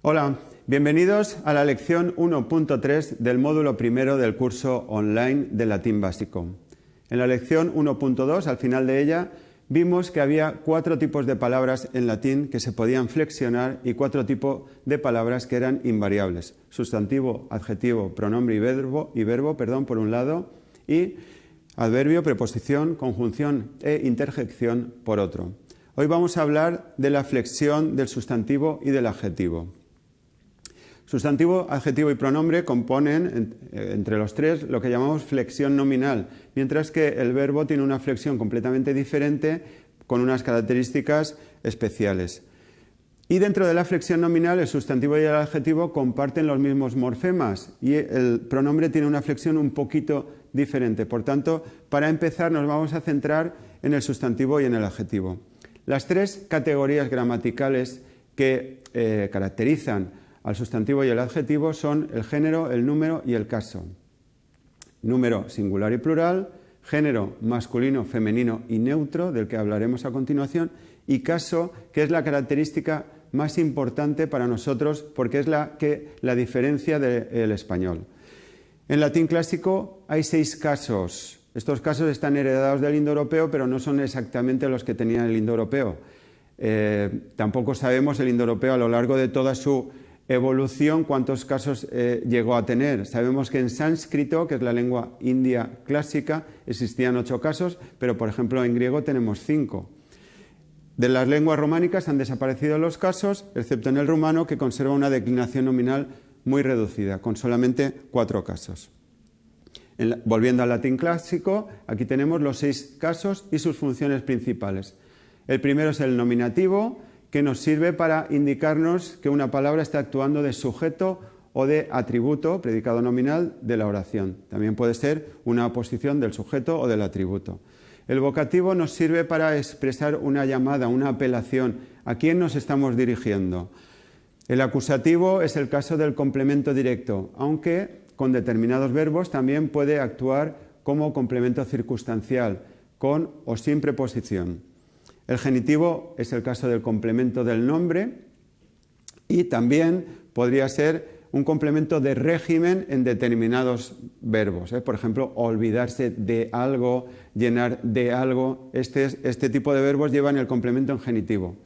Hola, bienvenidos a la lección 1.3 del módulo primero del curso online de latín básico. En la lección 1.2, al final de ella, vimos que había 4 tipos de palabras en latín que se podían flexionar y 4 tipos de palabras que eran invariables. Sustantivo, adjetivo, pronombre y verbo, por un lado, y adverbio, preposición, conjunción e interjección por otro. Hoy vamos a hablar de la flexión del sustantivo y del adjetivo. Sustantivo, adjetivo y pronombre componen, entre los tres, lo que llamamos flexión nominal, mientras que el verbo tiene una flexión completamente diferente con unas características especiales. Y dentro de la flexión nominal, el sustantivo y el adjetivo comparten los mismos morfemas y el pronombre tiene una flexión un poquito diferente. Por tanto, para empezar nos vamos a centrar en el sustantivo y en el adjetivo. Las 3 categorías gramaticales que caracterizan al sustantivo y el adjetivo son el género, el número y el caso. Número singular y plural, género masculino, femenino y neutro, del que hablaremos a continuación, y caso, que es la característica más importante para nosotros porque es la diferencia del español. En latín clásico hay 6 casos. Estos casos están heredados del indoeuropeo, pero no son exactamente los que tenía el indoeuropeo. Tampoco sabemos el indoeuropeo a lo largo de toda su evolución cuántos casos llegó a tener. Sabemos que en sánscrito, que es la lengua india clásica, existían 8 casos, pero por ejemplo en griego tenemos 5. De las lenguas románicas han desaparecido los casos, excepto en el rumano, que conserva una declinación nominal muy reducida, con solamente 4 casos. Volviendo al latín clásico, aquí tenemos los 6 casos y sus funciones principales. El primero es el nominativo, que nos sirve para indicarnos que una palabra está actuando de sujeto o de atributo, predicado nominal, de la oración. También puede ser una oposición del sujeto o del atributo. El vocativo nos sirve para expresar una llamada, una apelación. ¿A quién nos estamos dirigiendo? El acusativo es el caso del complemento directo, aunque con determinados verbos también puede actuar como complemento circunstancial, con o sin preposición. El genitivo es el caso del complemento del nombre y también podría ser un complemento de régimen en determinados verbos. Por ejemplo, olvidarse de algo, llenar de algo. Este tipo de verbos llevan el complemento en genitivo.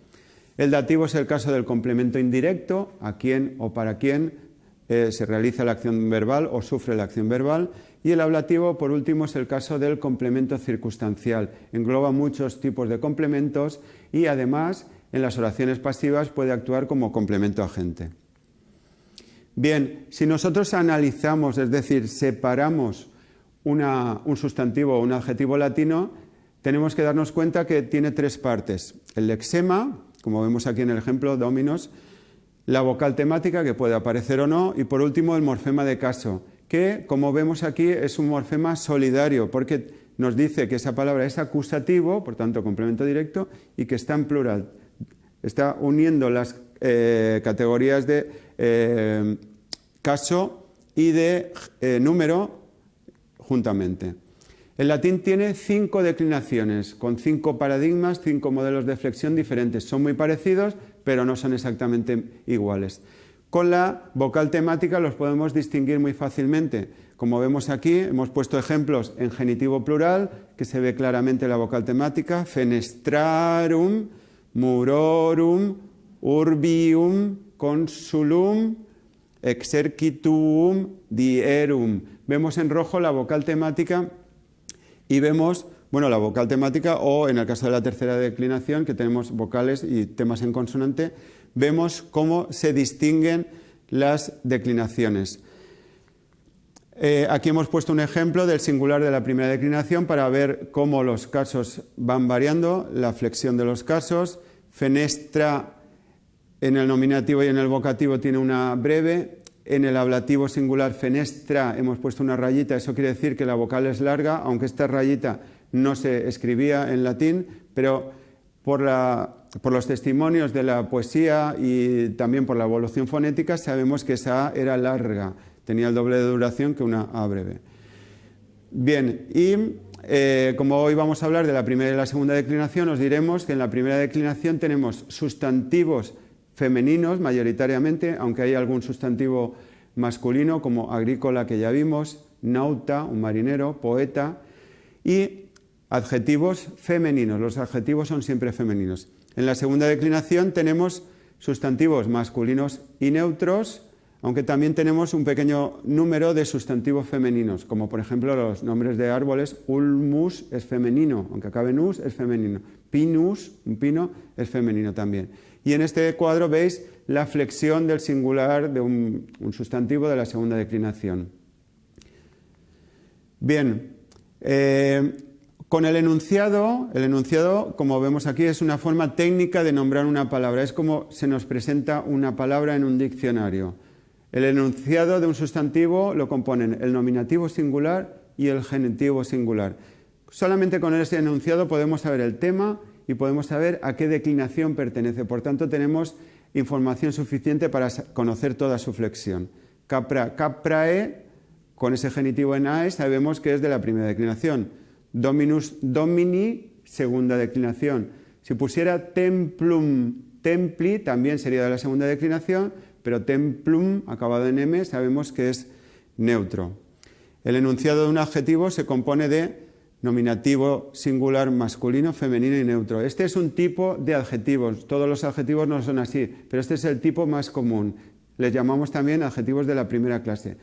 El dativo es el caso del complemento indirecto, a quién o para quién se realiza la acción verbal o sufre la acción verbal. Y el ablativo, por último, es el caso del complemento circunstancial. Engloba muchos tipos de complementos y, además, en las oraciones pasivas puede actuar como complemento agente. Bien, si nosotros analizamos, es decir, separamos un sustantivo o un adjetivo latino, tenemos que darnos cuenta que tiene 3 partes. El lexema, como vemos aquí en el ejemplo, dominos, la vocal temática, que puede aparecer o no, y por último el morfema de caso, que, como vemos aquí, es un morfema solidario, porque nos dice que esa palabra es acusativo, por tanto complemento directo, y que está en plural. Está uniendo las categorías de caso y de número juntamente. El latín tiene 5 declinaciones, con 5 paradigmas, 5 modelos de flexión diferentes. Son muy parecidos, pero no son exactamente iguales. Con la vocal temática los podemos distinguir muy fácilmente. Como vemos aquí, hemos puesto ejemplos en genitivo plural, que se ve claramente la vocal temática: fenestrarum, murorum, urbium, consulum, exercitum, dierum. Vemos en rojo la vocal temática y vemos, la vocal temática, o en el caso de la tercera declinación, que tenemos vocales y temas en consonante, vemos cómo se distinguen las declinaciones. Aquí hemos puesto un ejemplo del singular de la primera declinación para ver cómo los casos van variando, la flexión de los casos. Fenestra en el nominativo y en el vocativo tiene una breve. En el ablativo singular fenestra hemos puesto una rayita, eso quiere decir que la vocal es larga, aunque esta rayita no se escribía en latín, pero por los testimonios de la poesía y también por la evolución fonética sabemos que esa A era larga, tenía el doble de duración que una A breve. Bien, y como hoy vamos a hablar de la primera y la segunda declinación, os diremos que en la primera declinación tenemos sustantivos femeninos mayoritariamente, aunque hay algún sustantivo masculino como agrícola que ya vimos, nauta, un marinero, poeta, y adjetivos femeninos. Los adjetivos son siempre femeninos. En la segunda declinación tenemos sustantivos masculinos y neutros, aunque también tenemos un pequeño número de sustantivos femeninos, como por ejemplo los nombres de árboles. Ulmus es femenino, aunque acabe en us es femenino. Pinus, un pino, es femenino también. Y en este cuadro veis la flexión del singular de un sustantivo de la segunda declinación. Bien, con el enunciado, como vemos aquí, es una forma técnica de nombrar una palabra. Es como se nos presenta una palabra en un diccionario. El enunciado de un sustantivo lo componen el nominativo singular y el genitivo singular. Solamente con ese enunciado podemos saber el tema y podemos saber a qué declinación pertenece. Por tanto, tenemos información suficiente para conocer toda su flexión. Capra, caprae, con ese genitivo en ae, sabemos que es de la primera declinación. Dominus, domini, segunda declinación. Si pusiera templum, templi, también sería de la segunda declinación, pero templum, acabado en m, sabemos que es neutro. El enunciado de un adjetivo se compone de nominativo singular masculino, femenino y neutro. Este es un tipo de adjetivos. Todos los adjetivos no son así, pero este es el tipo más común. Les llamamos también adjetivos de la primera clase.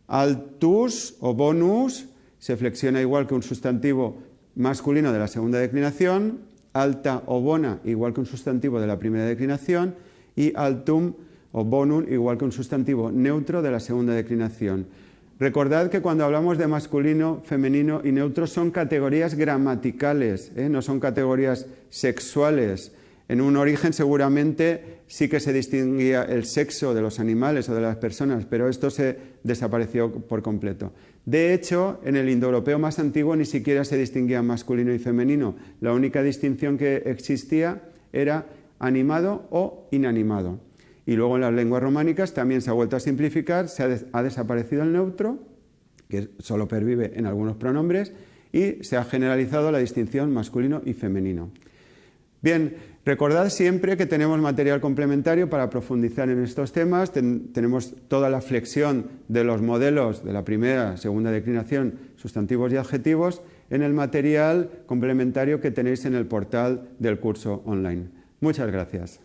Altus o bonus se flexiona igual que un sustantivo masculino de la segunda declinación. Alta o bona igual que un sustantivo de la primera declinación. Y altum o bonum igual que un sustantivo neutro de la segunda declinación. Recordad que cuando hablamos de masculino, femenino y neutro son categorías gramaticales, no son categorías sexuales. En un origen seguramente sí que se distinguía el sexo de los animales o de las personas, pero esto se desapareció por completo. De hecho, en el indoeuropeo más antiguo ni siquiera se distinguía masculino y femenino. La única distinción que existía era animado o inanimado. Y luego en las lenguas románicas también se ha vuelto a simplificar, ha desaparecido el neutro, que solo pervive en algunos pronombres, y se ha generalizado la distinción masculino y femenino. Bien, recordad siempre que tenemos material complementario para profundizar en estos temas. Tenemos toda la flexión de los modelos de la primera, segunda declinación, sustantivos y adjetivos, en el material complementario que tenéis en el portal del curso online. Muchas gracias.